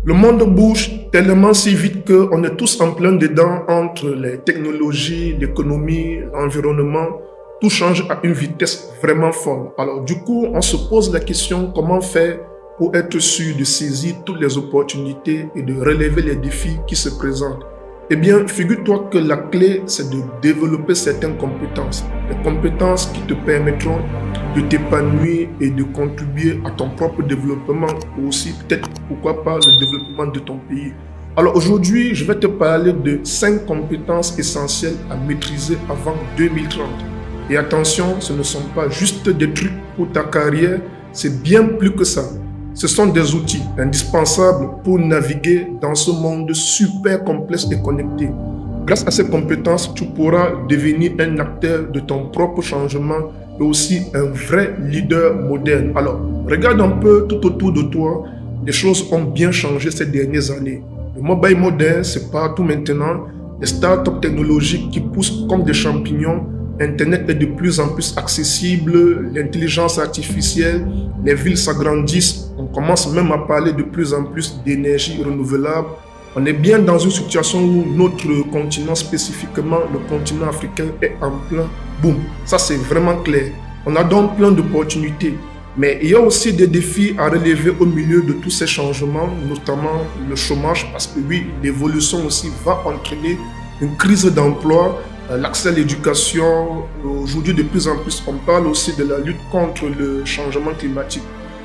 Le monde bouge tellement si vite qu'on est tous en plein dedans entre les technologies, l'économie, l'environnement. Tout change à une vitesse vraiment folle. Alors du coup, on se pose la question comment faire pour être sûr de saisir toutes les opportunités et de relever les défis qui se présentent. Eh bien, figure-toi que la clé, c'est de développer certaines compétences. Des compétences qui te permettront de t'épanouir et de contribuer à ton propre développement ou aussi peut-être, pourquoi pas, le développement de ton pays. Alors aujourd'hui, je vais te parler de 5 compétences essentielles à maîtriser avant 2030. Et attention, ce ne sont pas juste des trucs pour ta carrière, c'est bien plus que ça. Ce sont des outils indispensables pour naviguer dans ce monde super complexe et connecté. Grâce à ces compétences, tu pourras devenir un acteur de ton propre changement et aussi un vrai leader moderne. Alors, regarde un peu tout autour de toi, les choses ont bien changé ces dernières années. Le mobile moderne, c'est partout maintenant. Les startups technologiques qui poussent comme des champignons. Internet est de plus en plus accessible, l'intelligence artificielle, les villes s'agrandissent, on commence même à parler de plus en plus d'énergie renouvelable. On est bien dans une situation où notre continent, spécifiquement le continent africain, est en plein boom. Ça, c'est vraiment clair. On a donc plein d'opportunités. Mais il y a aussi des défis à relever au milieu de tous ces changements, notamment le chômage, parce que oui, l'évolution aussi va entraîner une crise d'emploi. L'accès à l'éducation, aujourd'hui de plus en plus, on parle aussi de la lutte contre le changement climatique.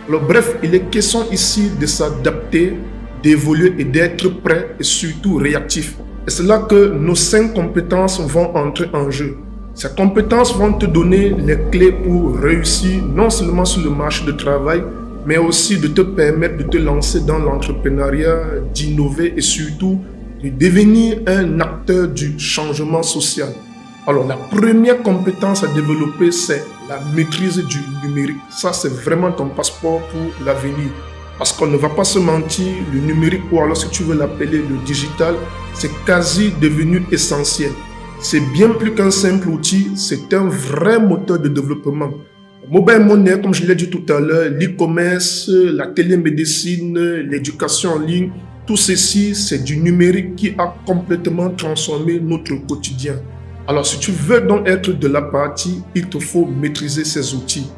Alors bref, il est question ici de s'adapter, d'évoluer et d'être prêt et surtout réactif. Et c'est là que nos 5 compétences vont entrer en jeu. Ces compétences vont te donner les clés pour réussir non seulement sur le marché du travail, mais aussi de te permettre de te lancer dans l'entrepreneuriat, d'innover et surtout de devenir un acteur du changement social. Alors, la première compétence à développer, c'est la maîtrise du numérique. Ça, c'est vraiment ton passeport pour l'avenir. Parce qu'on ne va pas se mentir, le numérique, ou alors si tu veux l'appeler le digital, c'est quasi devenu essentiel. C'est bien plus qu'un simple outil, c'est un vrai moteur de développement. Mobile money, comme je l'ai dit tout à l'heure, l'e-commerce, la télémédecine, l'éducation en ligne, tout ceci, c'est du numérique qui a complètement transformé notre quotidien. Alors, si tu veux donc être de la partie, il te faut maîtriser ces outils.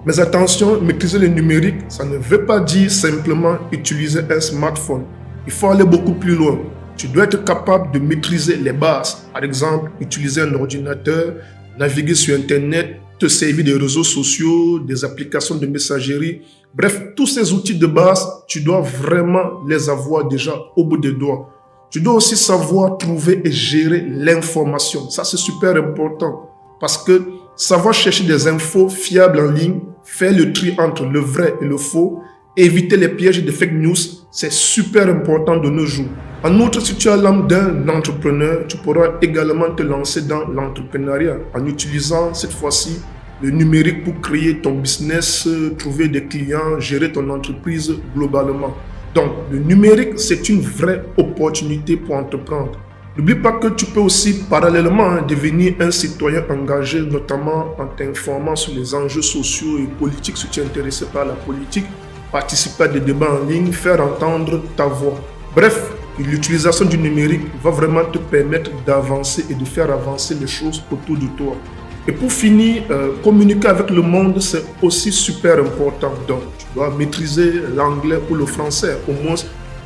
Mais attention, maîtriser le numérique, ça ne veut pas dire simplement utiliser un smartphone. Il faut aller beaucoup plus loin. Tu dois être capable de maîtriser les bases. Par exemple, utiliser un ordinateur, naviguer sur Internet, te servir des réseaux sociaux, des applications de messagerie. Bref, tous ces outils de base, tu dois vraiment les avoir déjà au bout des doigts. Tu dois aussi savoir trouver et gérer l'information. Ça, c'est super important parce que savoir chercher des infos fiables en ligne, faire le tri entre le vrai et le faux, éviter les pièges de fake news, c'est super important de nos jours. En outre, si tu as l'âme d'un entrepreneur, tu pourras également te lancer dans l'entrepreneuriat en utilisant cette fois-ci le numérique pour créer ton business, trouver des clients, gérer ton entreprise globalement. Donc, le numérique, c'est une vraie opportunité pour entreprendre. N'oublie pas que tu peux aussi parallèlement devenir un citoyen engagé, notamment en t'informant sur les enjeux sociaux et politiques si tu es intéressé par la politique, participer à des débats en ligne, faire entendre ta voix. Bref, l'utilisation du numérique va vraiment te permettre d'avancer et de faire avancer les choses autour de toi. Et pour finir, communiquer avec le monde, c'est aussi super important. Donc, tu dois maîtriser l'anglais ou le français, au moins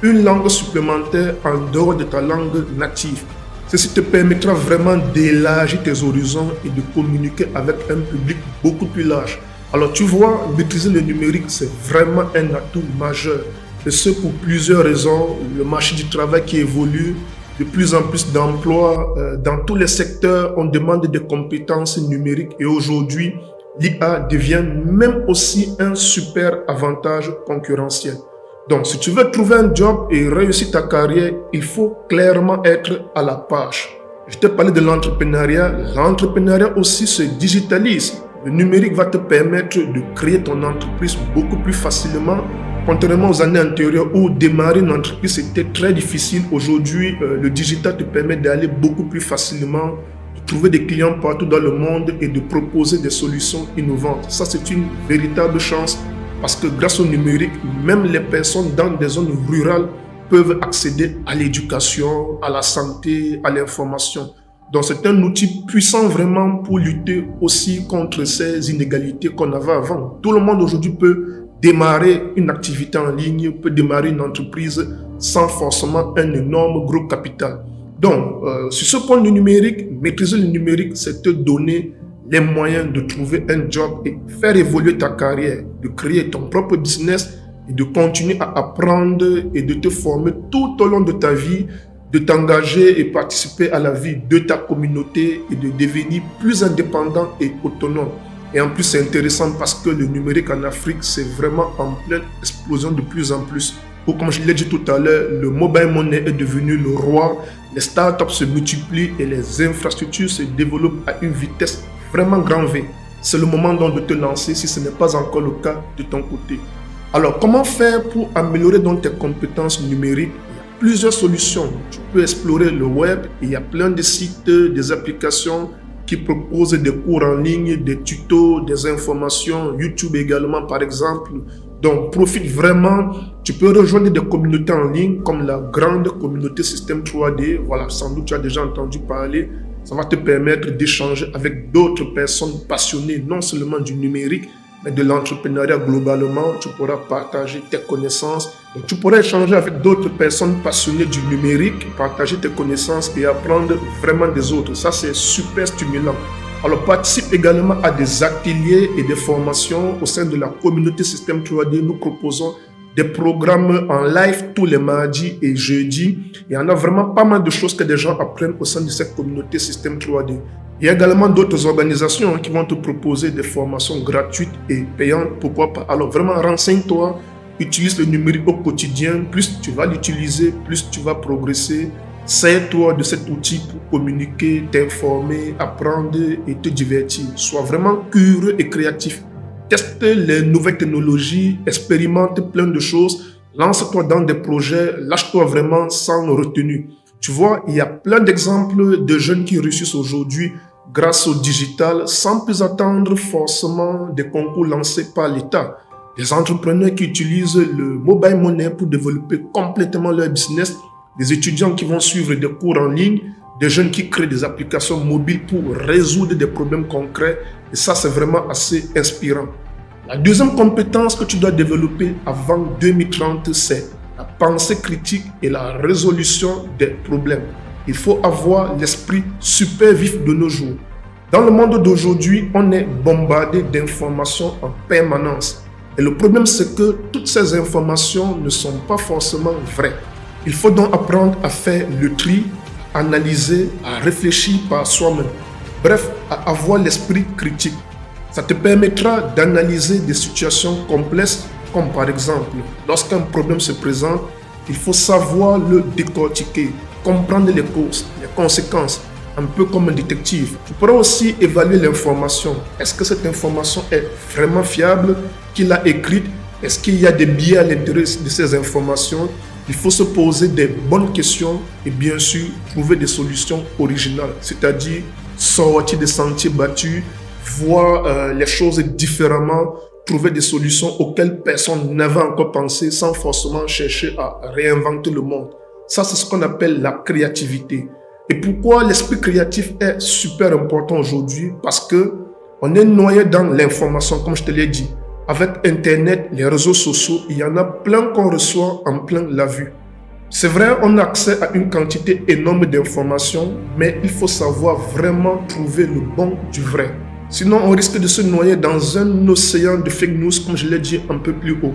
une langue supplémentaire en dehors de ta langue native. Ceci te permettra vraiment d'élargir tes horizons et de communiquer avec un public beaucoup plus large. Alors, tu vois, maîtriser le numérique, c'est vraiment un atout majeur. Et ce, pour plusieurs raisons. Le marché du travail qui évolue, de plus en plus d'emplois dans tous les secteurs, on demande des compétences numériques et aujourd'hui, l'IA devient même aussi un super avantage concurrentiel. Donc, si tu veux trouver un job et réussir ta carrière, il faut clairement être à la page. Je t'ai parlé de l'entrepreneuriat. L'entrepreneuriat aussi se digitalise. Le numérique va te permettre de créer ton entreprise beaucoup plus facilement. Contrairement aux années antérieures où démarrer une entreprise était très difficile, aujourd'hui, le digital te permet d'aller beaucoup plus facilement, de trouver des clients partout dans le monde et de proposer des solutions innovantes. Ça, c'est une véritable chance parce que grâce au numérique, même les personnes dans des zones rurales peuvent accéder à l'éducation, à la santé, à l'information. Donc c'est un outil puissant vraiment pour lutter aussi contre ces inégalités qu'on avait avant. Tout le monde aujourd'hui peut démarrer une activité en ligne, peut démarrer une entreprise sans forcément un énorme gros capital. Donc, sur ce point du numérique, maîtriser le numérique, c'est te donner les moyens de trouver un job et faire évoluer ta carrière, de créer ton propre business et de continuer à apprendre et de te former tout au long de ta vie, de t'engager et participer à la vie de ta communauté et de devenir plus indépendant et autonome. Et en plus, c'est intéressant parce que le numérique en Afrique, c'est vraiment en pleine explosion de plus en plus. Ou comme je l'ai dit tout à l'heure, le mobile money est devenu le roi, les startups se multiplient et les infrastructures se développent à une vitesse vraiment grand V. C'est le moment donc de te lancer si ce n'est pas encore le cas de ton côté. Alors, comment faire pour améliorer donc tes compétences numériques? Il y a plusieurs solutions. Tu peux explorer le web, il y a plein de sites, des applications qui proposent des cours en ligne, des tutos, des informations, YouTube également par exemple. Donc, profite vraiment. Tu peux rejoindre des communautés en ligne comme la grande communauté Système 3D. Voilà, sans doute tu as déjà entendu parler. Ça va te permettre d'échanger avec d'autres personnes passionnées, non seulement du numérique, mais de l'entrepreneuriat globalement. Tu pourras partager tes connaissances. Donc, tu pourras échanger avec d'autres personnes passionnées du numérique, partager tes connaissances et apprendre vraiment des autres. Ça, c'est super stimulant. Alors, participe également à des ateliers et des formations au sein de la communauté Système 3D. Nous proposons des programmes en live tous les mardis et jeudis. Il y en a vraiment pas mal de choses que des gens apprennent au sein de cette communauté Système 3D. Il y a également d'autres organisations qui vont te proposer des formations gratuites et payantes. Pourquoi pas? Alors, vraiment, renseigne-toi. Utilise le numérique au quotidien. Plus tu vas l'utiliser, plus tu vas progresser. Sers-toi de cet outil pour communiquer, t'informer, apprendre et te divertir. Sois vraiment curieux et créatif. Teste les nouvelles technologies, expérimente plein de choses, lance-toi dans des projets, lâche-toi vraiment sans retenue. Tu vois, il y a plein d'exemples de jeunes qui réussissent aujourd'hui grâce au digital sans plus attendre forcément des concours lancés par l'État. Des entrepreneurs qui utilisent le mobile money pour développer complètement leur business, des étudiants qui vont suivre des cours en ligne, des jeunes qui créent des applications mobiles pour résoudre des problèmes concrets. Et ça, c'est vraiment assez inspirant. La deuxième compétence que tu dois développer avant 2030, c'est la pensée critique et la résolution des problèmes. Il faut avoir l'esprit super vif de nos jours. Dans le monde d'aujourd'hui, on est bombardé d'informations en permanence. Et le problème, c'est que toutes ces informations ne sont pas forcément vraies. Il faut donc apprendre à faire le tri, analyser, à réfléchir par soi-même. Bref, à avoir l'esprit critique. Ça te permettra d'analyser des situations complexes, comme par exemple, lorsqu'un problème se présente, il faut savoir le décortiquer, comprendre les causes, les conséquences, un peu comme un détective. Tu pourras aussi évaluer l'information. Est-ce que cette information est vraiment fiable? Qui l'a écrite? Est-ce qu'il y a des biais à l'intérieur de ces informations? Il faut se poser des bonnes questions et bien sûr trouver des solutions originales, c'est-à-dire sortir des sentiers battus, voir les choses différemment, trouver des solutions auxquelles personne n'avait encore pensé sans forcément chercher à réinventer le monde. Ça, c'est ce qu'on appelle la créativité. Et pourquoi l'esprit créatif est super important aujourd'hui? Parce que on est noyé dans l'information, comme je te l'ai dit. Avec Internet, les réseaux sociaux, il y en a plein qu'on reçoit en plein la vue. C'est vrai, on a accès à une quantité énorme d'informations, mais il faut savoir vraiment trouver le bon du vrai. Sinon, on risque de se noyer dans un océan de fake news, comme je l'ai dit un peu plus haut.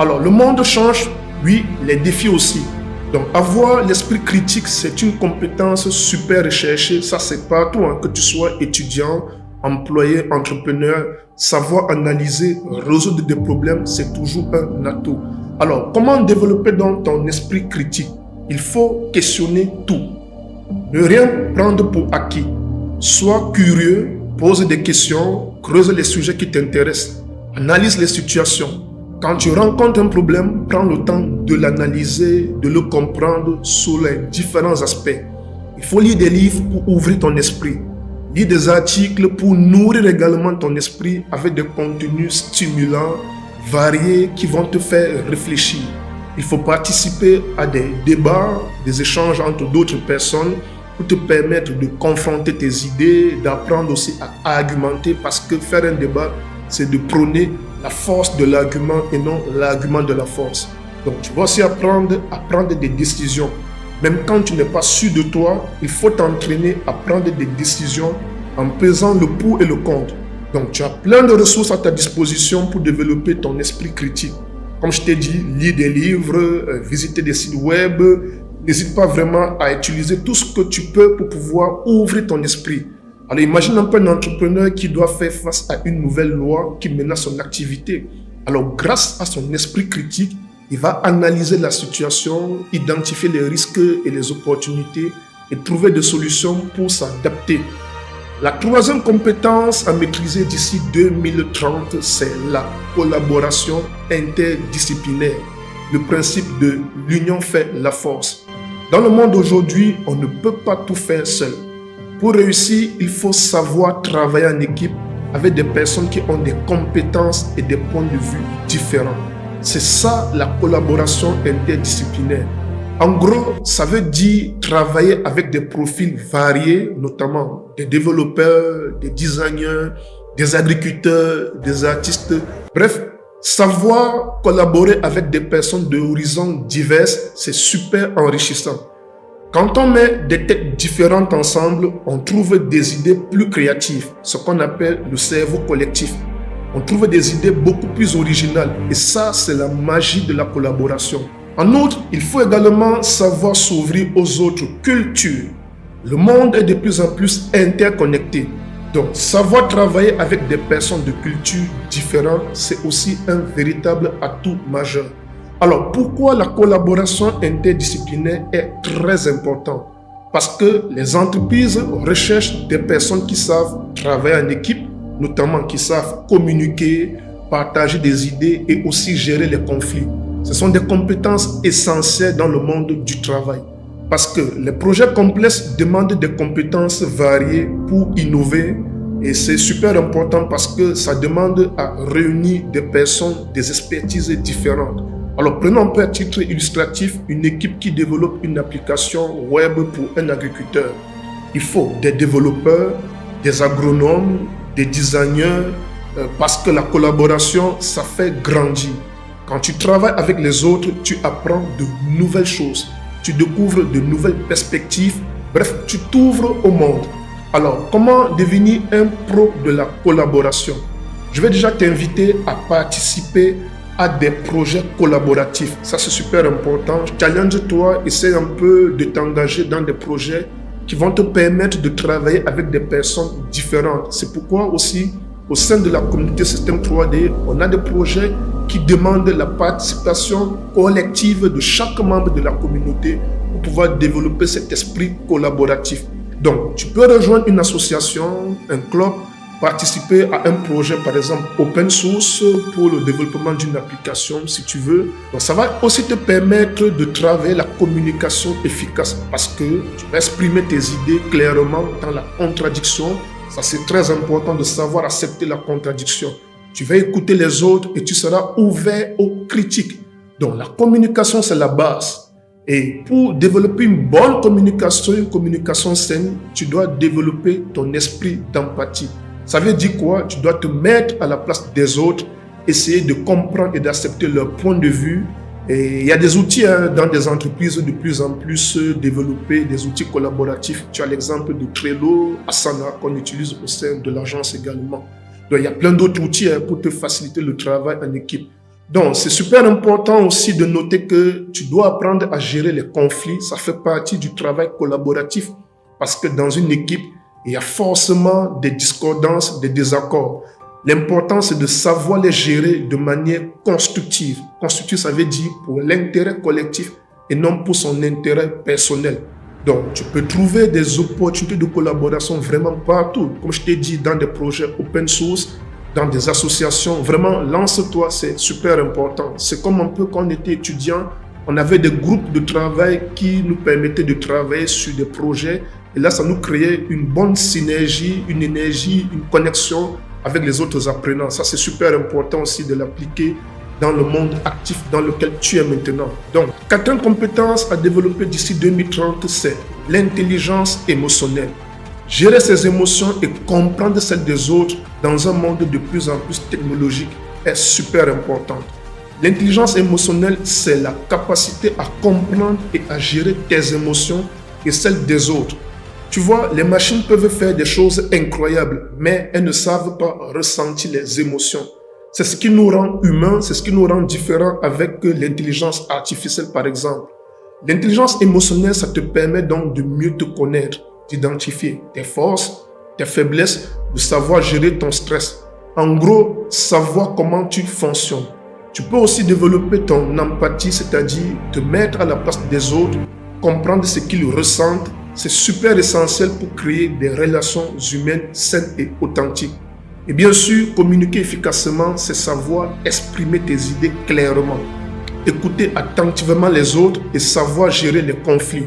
Alors, le monde change, oui, les défis aussi. Donc, avoir l'esprit critique, c'est une compétence super recherchée. Ça, c'est partout, hein, que tu sois étudiant, employé, entrepreneur. Savoir analyser, résoudre des problèmes, c'est toujours un atout. Alors, comment développer donc ton esprit critique? Il faut questionner tout. Ne rien prendre pour acquis. Sois curieux, pose des questions, creuse les sujets qui t'intéressent. Analyse les situations. Quand tu rencontres un problème, prends le temps de l'analyser, de le comprendre sous les différents aspects. Il faut lire des livres pour ouvrir ton esprit. Lis des articles pour nourrir également ton esprit avec des contenus stimulants, variés, qui vont te faire réfléchir. Il faut participer à des débats, des échanges entre d'autres personnes pour te permettre de confronter tes idées, d'apprendre aussi à argumenter, parce que faire un débat, c'est de prôner la force de l'argument et non l'argument de la force. Donc tu vas aussi apprendre à prendre des décisions. Même quand tu n'es pas sûr de toi, il faut t'entraîner à prendre des décisions en pesant le pour et le contre. Donc tu as plein de ressources à ta disposition pour développer ton esprit critique. Comme je t'ai dit, lire des livres, visiter des sites web. N'hésite pas vraiment à utiliser tout ce que tu peux pour pouvoir ouvrir ton esprit. Alors imagine un peu un entrepreneur qui doit faire face à une nouvelle loi qui menace son activité. Alors grâce à son esprit critique, il va analyser la situation, identifier les risques et les opportunités et trouver des solutions pour s'adapter. La troisième compétence à maîtriser d'ici 2030, c'est la collaboration interdisciplinaire. Le principe de l'union fait la force. Dans le monde d'aujourd'hui, on ne peut pas tout faire seul. Pour réussir, il faut savoir travailler en équipe avec des personnes qui ont des compétences et des points de vue différents. C'est ça la collaboration interdisciplinaire. En gros, ça veut dire travailler avec des profils variés, notamment des développeurs, des designers, des agriculteurs, des artistes. Bref, savoir collaborer avec des personnes d'horizons divers, c'est super enrichissant. Quand on met des têtes différentes ensemble, on trouve des idées plus créatives, ce qu'on appelle le cerveau collectif. On trouve des idées beaucoup plus originales et ça, c'est la magie de la collaboration. En outre, il faut également savoir s'ouvrir aux autres cultures. Le monde est de plus en plus interconnecté. Donc, savoir travailler avec des personnes de cultures différentes, c'est aussi un véritable atout majeur. Alors, pourquoi la collaboration interdisciplinaire est très importante? Parce que les entreprises recherchent des personnes qui savent travailler en équipe, notamment qui savent communiquer, partager des idées et aussi gérer les conflits. Ce sont des compétences essentielles dans le monde du travail. Parce que les projets complexes demandent des compétences variées pour innover. Et c'est super important parce que ça demande à réunir des personnes, des expertises différentes. Alors prenons un peu à titre illustratif une équipe qui développe une application web pour un agriculteur. Il faut des développeurs, des agronomes, des designers, parce que la collaboration, ça fait grandir. Quand tu travailles avec les autres, tu apprends de nouvelles choses. Tu découvres de nouvelles perspectives. Bref, tu t'ouvres au monde. Alors, comment devenir un pro de la collaboration? Je vais déjà t'inviter à participer à des projets collaboratifs. Ça, c'est super important. Challenge-toi, essaie un peu de t'engager dans des projets qui vont te permettre de travailler avec des personnes différentes. C'est pourquoi aussi, au sein de la communauté Système 3D, on a des projets qui demandent la participation collective de chaque membre de la communauté pour pouvoir développer cet esprit collaboratif. Donc, tu peux rejoindre une association, un club, participer à un projet, par exemple, open source pour le développement d'une application, si tu veux. Donc, ça va aussi te permettre de travailler la communication efficace parce que tu vas exprimer tes idées clairement dans la contradiction. Ça, c'est très important de savoir accepter la contradiction. Tu vas écouter les autres et tu seras ouvert aux critiques. Donc, la communication, c'est la base. Et pour développer une bonne communication, une communication saine, tu dois développer ton esprit d'empathie. Ça veut dire quoi? Tu dois te mettre à la place des autres, essayer de comprendre et d'accepter leur point de vue. Et il y a des outils dans des entreprises de plus en plus développés, des outils collaboratifs. Tu as l'exemple de Trello, Asana, qu'on utilise au sein de l'agence également. Donc, il y a plein d'autres outils pour te faciliter le travail en équipe. Donc, c'est super important aussi de noter que tu dois apprendre à gérer les conflits. Ça fait partie du travail collaboratif parce que dans une équipe, il y a forcément des discordances, des désaccords. L'important, c'est de savoir les gérer de manière constructive. Constructive, ça veut dire pour l'intérêt collectif et non pour son intérêt personnel. Donc, tu peux trouver des opportunités de collaboration vraiment partout. Comme je t'ai dit, dans des projets open source, dans des associations. Vraiment, lance-toi, c'est super important. C'est comme un peu quand on était étudiant, on avait des groupes de travail qui nous permettaient de travailler sur des projets. Et là, ça nous créait une bonne synergie, une énergie, une connexion avec les autres apprenants. Ça, c'est super important aussi de l'appliquer dans le monde actif dans lequel tu es maintenant. Donc, quatrième compétence à développer d'ici 2030, c'est l'intelligence émotionnelle. Gérer ses émotions et comprendre celles des autres dans un monde de plus en plus technologique est super important. L'intelligence émotionnelle, c'est la capacité à comprendre et à gérer tes émotions et celles des autres. Tu vois, les machines peuvent faire des choses incroyables, mais elles ne savent pas ressentir les émotions. C'est ce qui nous rend humains, c'est ce qui nous rend différents avec l'intelligence artificielle, par exemple. L'intelligence émotionnelle, ça te permet donc de mieux te connaître, d'identifier tes forces, tes faiblesses, de savoir gérer ton stress. En gros, savoir comment tu fonctionnes. Tu peux aussi développer ton empathie, c'est-à-dire te mettre à la place des autres, comprendre ce qu'ils ressentent. C'est super essentiel pour créer des relations humaines saines et authentiques. Et bien sûr, communiquer efficacement, c'est savoir exprimer tes idées clairement, écouter attentivement les autres et savoir gérer les conflits.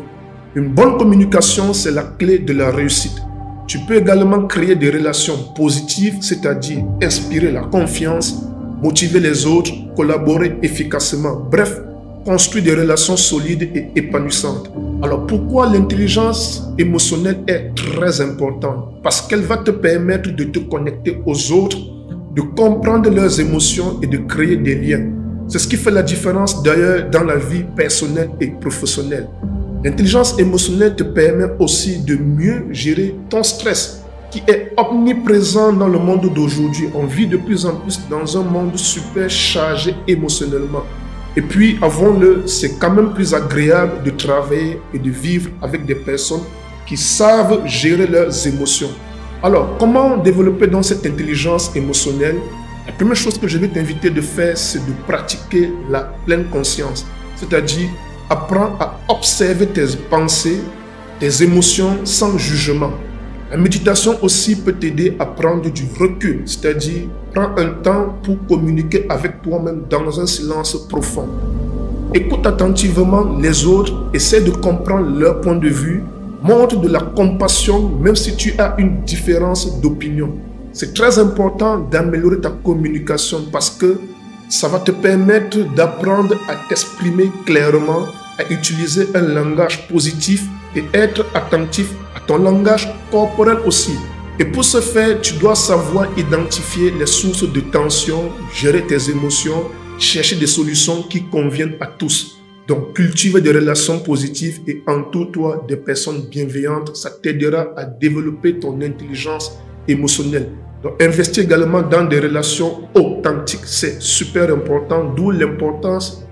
Une bonne communication, c'est la clé de la réussite. Tu peux également créer des relations positives, c'est-à-dire inspirer la confiance, motiver les autres, collaborer efficacement. Bref, construire des relations solides et épanouissantes. Alors pourquoi l'intelligence émotionnelle est très importante? Parce qu'elle va te permettre de te connecter aux autres, de comprendre leurs émotions et de créer des liens. C'est ce qui fait la différence d'ailleurs dans la vie personnelle et professionnelle. L'intelligence émotionnelle te permet aussi de mieux gérer ton stress qui est omniprésent dans le monde d'aujourd'hui. On vit de plus en plus dans un monde super chargé émotionnellement. Et puis, avouons-le, c'est quand même plus agréable de travailler et de vivre avec des personnes qui savent gérer leurs émotions. Alors, comment développer donc cette intelligence émotionnelle? La première chose que je vais t'inviter de faire, c'est de pratiquer la pleine conscience. C'est-à-dire, apprends à observer tes pensées, tes émotions sans jugement. La méditation aussi peut t'aider à prendre du recul, c'est-à-dire prends un temps pour communiquer avec toi-même dans un silence profond. Écoute attentivement les autres, essaie de comprendre leur point de vue, montre de la compassion même si tu as une différence d'opinion. C'est très important d'améliorer ta communication parce que ça va te permettre d'apprendre à t'exprimer clairement, à utiliser un langage positif et être attentif à ton langage corporel aussi. Et pour ce faire, tu dois savoir identifier les sources de tension, gérer tes émotions, chercher des solutions qui conviennent à tous. Donc, cultive des relations positives et entoure-toi des personnes bienveillantes. Ça t'aidera à développer ton intelligence émotionnelle. Donc, investir également dans des relations authentiques, c'est super important, d'où l'importance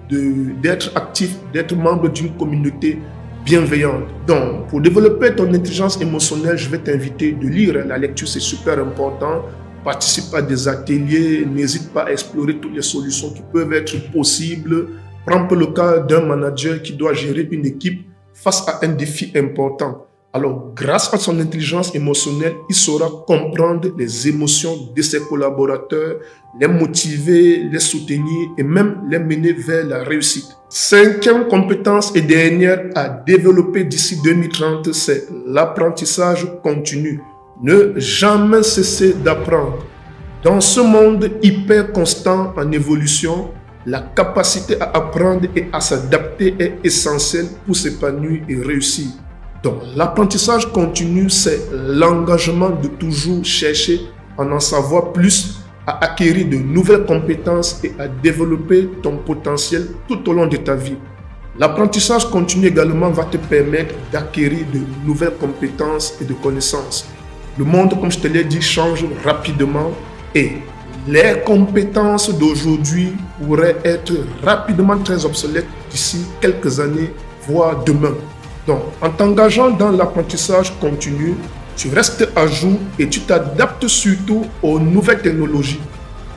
d'être actif, d'être membre d'une communauté bienveillante. Donc, pour développer ton intelligence émotionnelle, je vais t'inviter de lire. La lecture, c'est super important. Participe à des ateliers, n'hésite pas à explorer toutes les solutions qui peuvent être possibles. Prends le cas d'un manager qui doit gérer une équipe face à un défi important. Alors, grâce à son intelligence émotionnelle, il saura comprendre les émotions de ses collaborateurs, les motiver, les soutenir et même les mener vers la réussite. Cinquième compétence et dernière à développer d'ici 2030, c'est l'apprentissage continu. Ne jamais cesser d'apprendre. Dans ce monde hyper constant en évolution, la capacité à apprendre et à s'adapter est essentielle pour s'épanouir et réussir. Donc, l'apprentissage continu, c'est l'engagement de toujours chercher à en savoir plus, à acquérir de nouvelles compétences et à développer ton potentiel tout au long de ta vie. L'apprentissage continu également va te permettre d'acquérir de nouvelles compétences et de connaissances. Le monde, comme je te l'ai dit, change rapidement et les compétences d'aujourd'hui pourraient être rapidement très obsolètes d'ici quelques années, voire demain. Donc, en t'engageant dans l'apprentissage continu, tu restes à jour et tu t'adaptes surtout aux nouvelles technologies,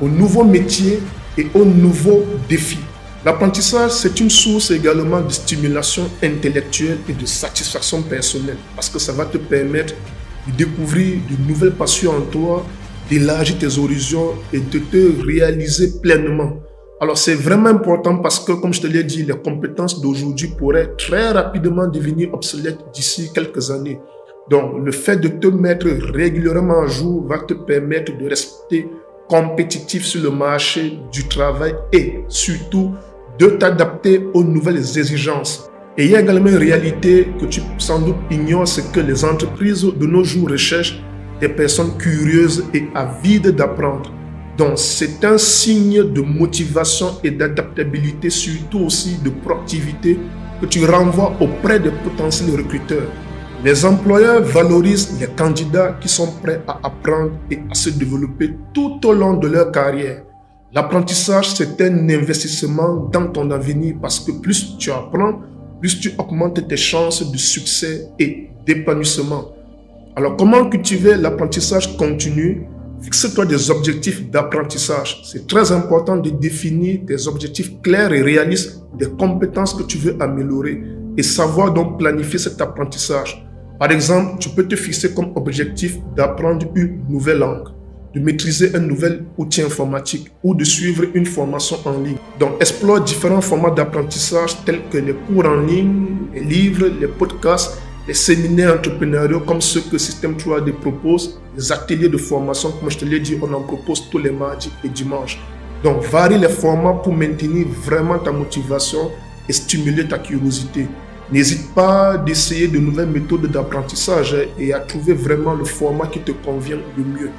aux nouveaux métiers et aux nouveaux défis. L'apprentissage, c'est une source également de stimulation intellectuelle et de satisfaction personnelle parce que ça va te permettre de découvrir de nouvelles passions en toi, d'élargir tes horizons et de te réaliser pleinement. Alors, c'est vraiment important parce que, comme je te l'ai dit, les compétences d'aujourd'hui pourraient très rapidement devenir obsolètes d'ici quelques années. Donc, le fait de te mettre régulièrement à jour va te permettre de rester compétitif sur le marché du travail et surtout de t'adapter aux nouvelles exigences. Et il y a également une réalité que tu sans doute ignores, c'est que les entreprises de nos jours recherchent des personnes curieuses et avides d'apprendre. Donc c'est un signe de motivation et d'adaptabilité, surtout aussi de proactivité que tu renvoies auprès des potentiels recruteurs. Les employeurs valorisent les candidats qui sont prêts à apprendre et à se développer tout au long de leur carrière. L'apprentissage, c'est un investissement dans ton avenir parce que plus tu apprends, plus tu augmentes tes chances de succès et d'épanouissement. Alors, comment cultiver l'apprentissage continu? Fixe-toi des objectifs d'apprentissage. C'est très important de définir des objectifs clairs et réalistes des compétences que tu veux améliorer et savoir donc planifier cet apprentissage. Par exemple, tu peux te fixer comme objectif d'apprendre une nouvelle langue, de maîtriser un nouvel outil informatique ou de suivre une formation en ligne. Donc, explore différents formats d'apprentissage tels que les cours en ligne, les livres, les podcasts, les séminaires entrepreneuriaux comme ceux que Système 3D propose, les ateliers de formation, comme je te l'ai dit, on en propose tous les mardis et dimanches. Donc, varie les formats pour maintenir vraiment ta motivation et stimuler ta curiosité. N'hésite pas d'essayer de nouvelles méthodes d'apprentissage et à trouver vraiment le format qui te convient le mieux.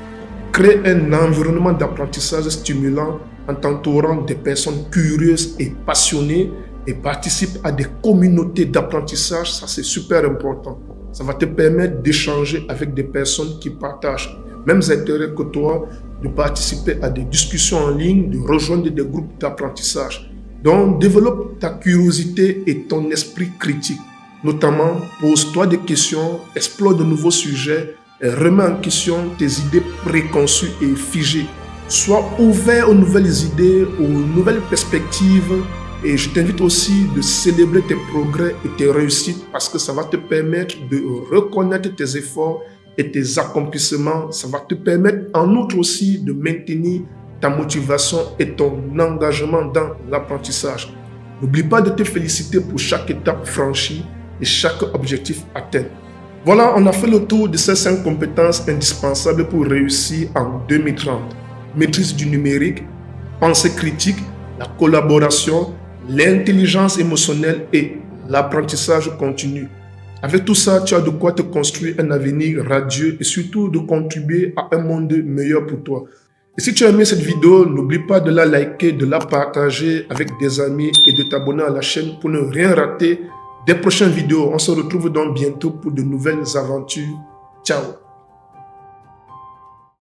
Crée un environnement d'apprentissage stimulant en t'entourant des personnes curieuses et passionnées et participe à des communautés d'apprentissage, ça c'est super important. Ça va te permettre d'échanger avec des personnes qui partagent les mêmes intérêts que toi, de participer à des discussions en ligne, de rejoindre des groupes d'apprentissage. Donc, développe ta curiosité et ton esprit critique. Notamment, pose-toi des questions, explore de nouveaux sujets et remets en question tes idées préconçues et figées. Sois ouvert aux nouvelles idées, aux nouvelles perspectives. Et je t'invite aussi de célébrer tes progrès et tes réussites parce que ça va te permettre de reconnaître tes efforts et tes accomplissements. Ça va te permettre en outre aussi de maintenir ta motivation et ton engagement dans l'apprentissage. N'oublie pas de te féliciter pour chaque étape franchie et chaque objectif atteint. Voilà, on a fait le tour de ces 5 compétences indispensables pour réussir en 2030. Maîtrise du numérique, pensée critique, la collaboration, l'intelligence émotionnelle et l'apprentissage continu. Avec tout ça, tu as de quoi te construire un avenir radieux et surtout de contribuer à un monde meilleur pour toi. Et si tu as aimé cette vidéo, n'oublie pas de la liker, de la partager avec des amis et de t'abonner à la chaîne pour ne rien rater des prochaines vidéos. On se retrouve donc bientôt pour de nouvelles aventures. Ciao!